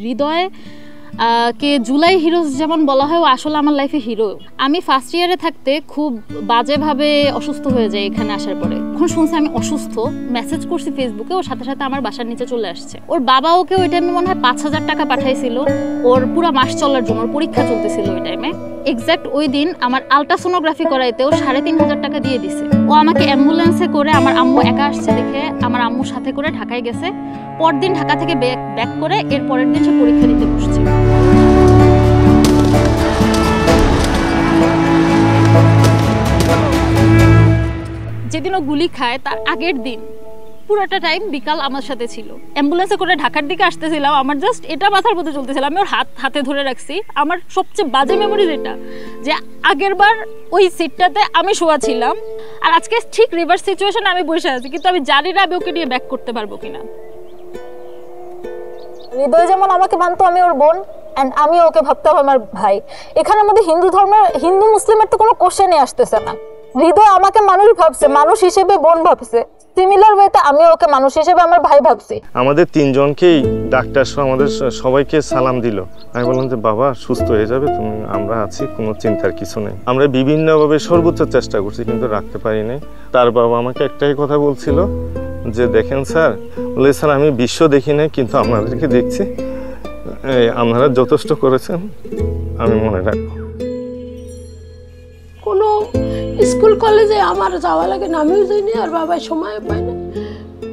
হৃদয় কে July heroes যেমন বলা হয়, ও আসলে আমার লাইফে হিরো। আমি ফার্স্ট ইয়ারে থাকতে খুব বাজেভাবে অসুস্থ হয়ে যাই এখানে আসার পরে। এখন শুনছি আমি অসুস্থ, মেসেজ করছি ফেসবুকে, ওর সাথে সাথে আমার বাসার নিচে চলে আসছে। ওর বাবা ওকে ওই টাইমে মনে হয় 5,000 টাকা পাঠাইছিল ওর পুরো মাস চলার জন্য, ওর পরীক্ষা চলতেছিল ওই টাইমে। এক্স্যাক্ট ওই দিন আমার আলট্রাসোনোগ্রাফি করাইতেও 3,500 টাকা দিয়ে দিছে। ও আমাকে অ্যাম্বুলেন্সে করে, আমার আম্মু একা আসছে দেখে আমার আম্মুর সাথে করে ঢাকায় গেছে। পরদিন ঢাকা থেকে ব্যাক করে এর পরের দিন সে পরীক্ষা দিতে বসছে। যেদিন ও গুলি খায় তার আগের দিন পুরোটা টাইম বিকাল আমার সাথে ছিল। অ্যাম্বুলেন্সে করে ঢাকার দিকে আসতেছিলাম, আমার জাস্ট এটা মাথার মধ্যে চলতেছিল, আমি ওর হাতে ধরে রাখছি। আমার সবচেয়ে বাজে মেমোরি যেটা, যে আগের বার ওই সিটটাতে আমি শোয়া ছিলাম, আর আজকে ঠিক রিভার্স সিচুয়েশনে আমি বসে আছি, কিন্তু আমি জানি না আমি ওকে নিয়ে ব্যাক করতে পারবো কিনা। হৃদয় যেমন আমাকে মানতো আমি ওর বোন, এন্ড আমি ওকে ভাবতাম আমার ভাই। এখানে আমাদের হিন্দু মুসলিমের তো কোনো কোশ্চেনই আসতেছে না। হৃদয় আমাকে মানুষ ভাবছে, মানুষ হিসেবে বোন ভাবছে, সিমিলার ওয়েতে আমি ওকে মানুষ হিসেবে আমার ভাই ভাবছি। আমাদের তিনজনকেই ডাক্তার সহ আমাদের সবাইকে সালাম দিল। আমি বললাম যে বাবা সুস্থ হয়ে যাবে, তুমি, আমরা আছি, কোনো চিন্তার কিছু নেই। আমরা বিভিন্নভাবে সর্বোচ্চ চেষ্টা করছি কিন্তু রাখতে পারিনি। তার বাবা আমাকে একটাই কথা বলছিল যে দেখেন স্যার, বলে স্যার আমি বিশ্ব দেখি নাই কিন্তু আপনাদেরকে দেখছি, আপনারা যথেষ্ট করেছেন, আমি মনে রাখবো। কোনো স্কুল কলেজে আমার যাওয়া লাগে না, আমিও যাইনি, আর বাবাই সময় পায় না।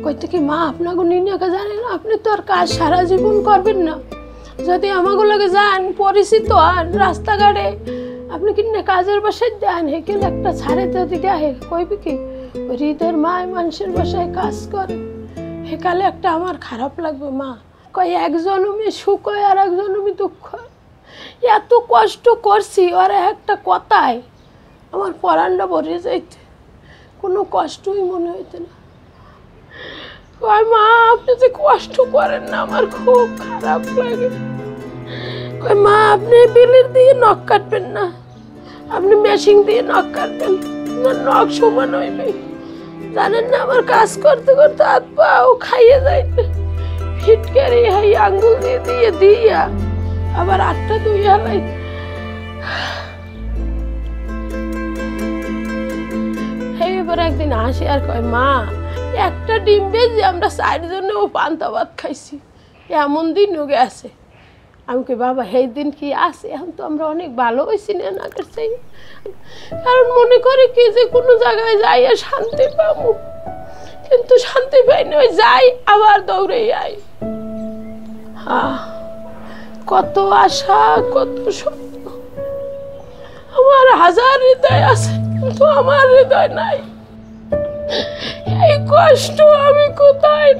কইতে কি মা আপনাকে নিয়ে জানেন, আপনি তো আর কাজ সারা জীবন করবেন না, যদি আমাকে লাগে যান পরিচিত আর রাস্তাঘাটে আপনি কিনে কাজের বাসায় যান, হেকেল একটা ছাড়ে যদি গায়ে কইবি কি হৃদয়ের মা মানুষের বাসায় কাজ করে, হেকালে একটা আমার খারাপ লাগবে। মা কই একজন আমি সুখ হয় আর একজন আমি দুঃখ, এত কষ্ট করছি, আর একটা কথায় আমার পরাণটা ভরে যাইতে, কোনো কষ্টই মনে হইতে না। কয় মা আপনি যে কষ্ট করেন না আমার খুব খারাপ লাগে। কয় মা আপনি বিলের দিয়ে নখ কাটবেন না, আপনি মেশিন দিয়ে নখ কাটবেন না, নখ সমান হইবে। জানেন না আমার কাজ করতে করতে হাত পাও খাইয়ে যাইতে, ফিটকারি হাই আঙ্গুল দিয়ে দিয়ে দিয়া আবার 8টা 2 হালাইতে। এবার একদিন আসি আর কয় মা একটা ডিম বেজে আমরা 4 জনে ও পান্তা ভাত খাইছি, এমন দিনও গেছে। আমি কই বাবা সেই দিন কি আছে, এখন তো আমরা অনেক ভালো হয়েছি না আগের চাই, কারণ মনে করি কি যে কোনো জায়গায় যাই আর শান্তি পাবো, কিন্তু শান্তি পাই না, ওই যাই আবার দৌড়ে আই। কত আশা কত স্বপ্ন, আমার হাজার হৃদয় আছে কিন্তু আমার হৃদয় নাই। এই কষ্ট আমি কোথায়।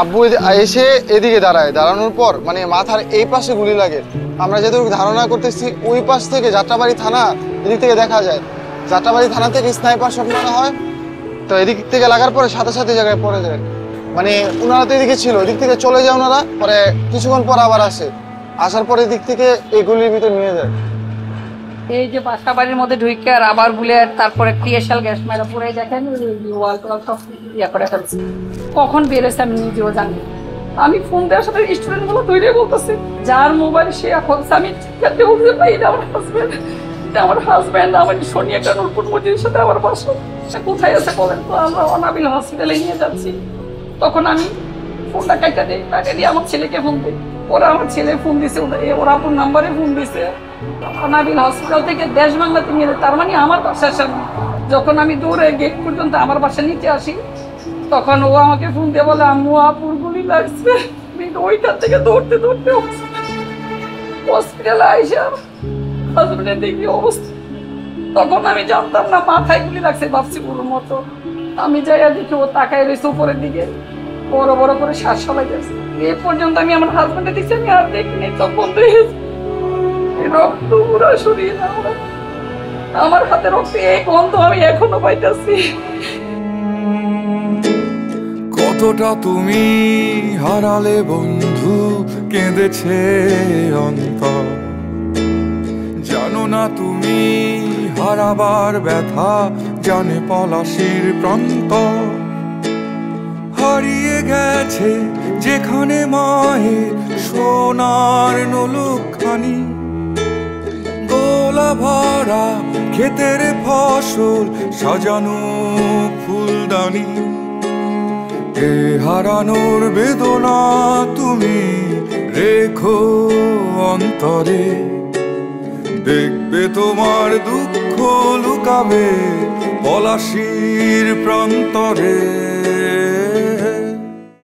আব্বু এসে এদিকে দাঁড়ানোর পর মানে মাথার এই পাশে গুলি লাগে। আমরা যেটুকু ধারণা করতেছি ওই পাশ থেকে যাত্রাবাড়ি থানা এদিক থেকে দেখা যায়, যাত্রাবাড়ি থানা থেকে স্নাইপার শট মারা হয়, তো এদিক থেকে লাগার পরে সাথে সাথে জায়গায় পড়ে যায়। মানে ওনারা তো এদিকে ছিল, এদিক থেকে চলে যায় ওনারা, পরে কিছুক্ষণ পর আবার আসে, আসার পরে এদিক থেকে এই গুলির ভিতরে নিয়ে যায়। এই যে বাসা বাড়ির মধ্যে ঢুকে আর আবার বুলেট, তারপরে টিএসএল গ্যাস মারা পুরে দেখেন ওয়াল টোয়াল সব ইয়া করে ফেলছে। কখন বেরোছে আমি নিজেও জানি। আমি ফোন দেওয়ার সাথে স্টুডেন্টগুলো তৈরি বলতেছে যার মোবাইল সে এখন আমি খেতে বলতে পারি না, আমার হাজব্যান্ড, এটা আমার হাজব্যান্ড, আমার সোনিয়া কানুরপুর মসজিদের সাথে আমার বাসা। সে কোথায় আছে বলেন তো, আমরা অনাবিল হসপিটালে নিয়ে যাচ্ছি। তখন আমি ফোনটা কাটা দিই, কাটা দিয়ে আমার ছেলেকে ফোন দিই, ওরা আমার ছেলে ফোন দিছে, ওরা আপনার নাম্বারে ফোন দিছে। অনাবিল হসপিটাল থেকে দেশ বাংলাতে নিয়ে যায়, তার মানে আমার বাসার সামনে। যখন আমি দৌড়ে গেট পর্যন্ত আমার বাসা নিচে আসি, তখন ও আমাকে ফোন দিয়ে বলে আম্মু আপুর গুলি লাগছে। ওইখান থেকে দৌড়তে দৌড়তে হসপিটালে আইসা হাজবেন্ডের দেখি অবস্থা। তখন আমি জানতাম না মাথায় গুলি লাগছে, ভাবছি পুরো মতো। আমি যাইয়া দেখি ও তাকায় রয়েছে উপরের দিকে, বড় বড় করে শ্বাস ফেলাই গেছে। এ পর্যন্ত আমি আমার হাজবেন্ডে দেখছি, আমি আর দেখিনি। তখন রক্ত পুরা শরীর, আমার হাতে রক্ত এক গন্ধ আমি এখনো পাইতেছি। কতটা তুমি হারালে বন্ধু, কেঁদেছে অন্তর, জানো না তুমি হারাবার ব্যথা জানে পলাশির প্রান্ত, হারিয়ে গেছে যেখানে মায়ের সোনার নোলকখানি, গোলা ভরা ক্ষেতের ফসল সাজানো ফুলদানি। এ হারানোর বেদনা তুমি রেখো অন্তরে, দেখবে তোমার দুঃখ লুকাবে পলাশির প্রান্তরে।